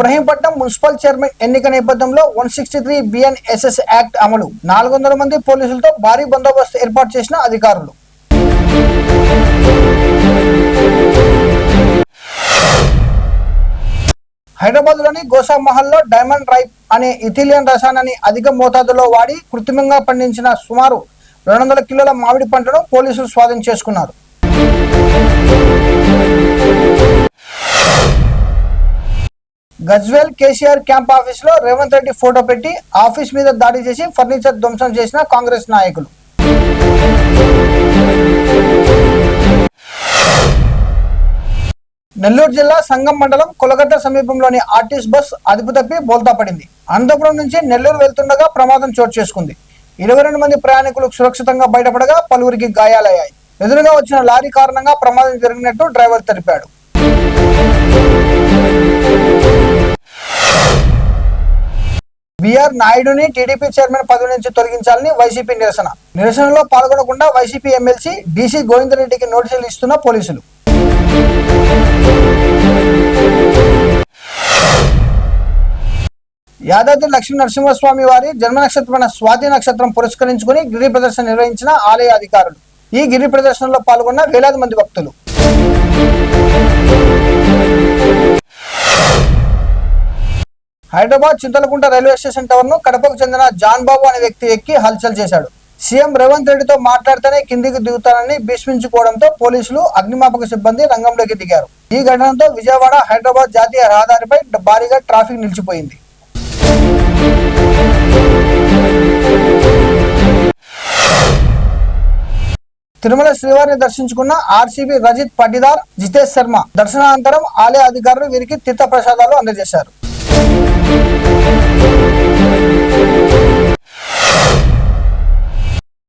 Ibrahimpatnam municipal chairman ఎన్నిక నేపథ్యంలో 163 BNSS act అమలు 400 మంది పోలీసులతో భారీ బందోబస్తు ఏర్పాటు చేసిన అధికారులు. హైదరాబాద్లోని గోసా మహల్లో డైమండ్ రైప్ అనే ఇథిలియన్ రసాయనాన్ని అధిక మోతాదులో వాడి కృత్రిమంగా పండించిన సుమారు 200 కిలోల మామిడి పంటను పోలీసులు స్వాధీనం చేసుకున్నారు. గజ్వేల్ కేసీఆర్ క్యాంప్ ఆఫీసులో రేవంత్ రెడ్డి ఫోటో పెట్టి ఆఫీస్ మీద దాడి చేసి ఫర్నిచర్ ధ్వంసం చేసిన కాంగ్రెస్ నాయకులు. నెల్లూరు జిల్లా సంగం మండలం కొలగట్ట సమీపంలోని ఆర్టీసీ బస్ అదుపు తప్పి బోల్తా పడింది. అనంతపురం నుంచి నెల్లూరు వెళ్తుండగా ప్రమాదం చోటు చేసుకుంది. 22 మంది ప్రయాణికులు సురక్షితంగా బయటపడగా పలువురికి గాయాలయ్యాయి. ఎదురుగా వచ్చిన లారీ కారణంగా ప్రమాదం జరిగినట్టు డ్రైవర్ తెలిపాడు. బిఆర్ నాయుడుని టీడీపీ చైర్మన్ పదవి నుంచి తొలగించాలని వైసీపీ నిరసనలో పాల్గొనకుండా వైసీపీ ఎమ్మెల్సీ డీసీ గోవిందరెడ్డికి నోటీసులు ఇస్తున్న పోలీసులు. యాదాద్రి లక్ష్మీ నరసింహస్వామి వారి జన్మ నక్షత్రమైన స్వాతి నక్షత్రం పురస్కరించుకుని గిరి ప్రదర్శన నిర్వహించిన ఆలయ అధికారులు. ఈ గిరి ప్రదర్శనలో పాల్గొన్న వేలాది మంది భక్తులు. Hyderabad Chintalakunta railway station tower ను కడపకు చెందిన జాన్ బాబు అనే వ్యక్తి ఎక్కి హల్చల్ చేశాడు. సీఎం రేవంత్ రెడ్డితో మాట్లాడితేనే కిందికి దిగుతానని భీష్మించుకోవడంతో పోలీసులు అగ్నిమాపక సిబ్బంది రంగంలోకి దిగారు. ఈ ఘటనతో విజయవాడ హైదరాబాద్ జాతీయ రహదారిపై భారీగా ట్రాఫిక్ నిలిచిపోయింది. తిరుమల శ్రీవారిని దర్శించుకున్న ఆర్సీబీ రజిత్ పటిదార్, జితేష్ శర్మ దర్శనానంతరం ఆలయ అధికారులు వీరికి తీర్థ ప్రసాదాలు అందజేశారు.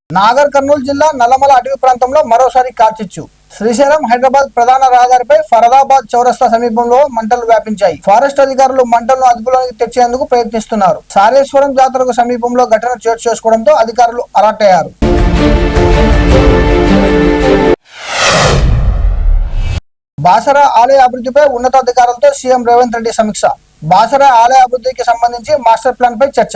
నాగర్ కర్నూలు జిల్లా నల్లమల అటవీ ప్రాంతంలో మరోసారి కార్చిచ్చు. శ్రీశైలం హైదరాబాద్ ప్రధాన రహదారిపై ఫరదాబాద్ చౌరస్తా సమీపంలో మంటలు వ్యాపించాయి. ఫారెస్ట్ అధికారులు మంటలను అదుపులోకి తెచ్చేందుకు ప్రయత్నిస్తున్నారు. సారేశ్వరం జాతరకు సమీపంలో ఘటన చోటు చేసుకోవడంతో అధికారులు అలర్ట్ అయ్యారు. బాసరా ఆలయ అభివృద్ధిపై ఉన్నతాధికారులతో సీఎం రేవంత్ రెడ్డి సమీక్ష. బాసరా ఆలయ అభివృద్ధికి సంబంధించి మాస్టర్ ప్లాన్ పై చర్చ.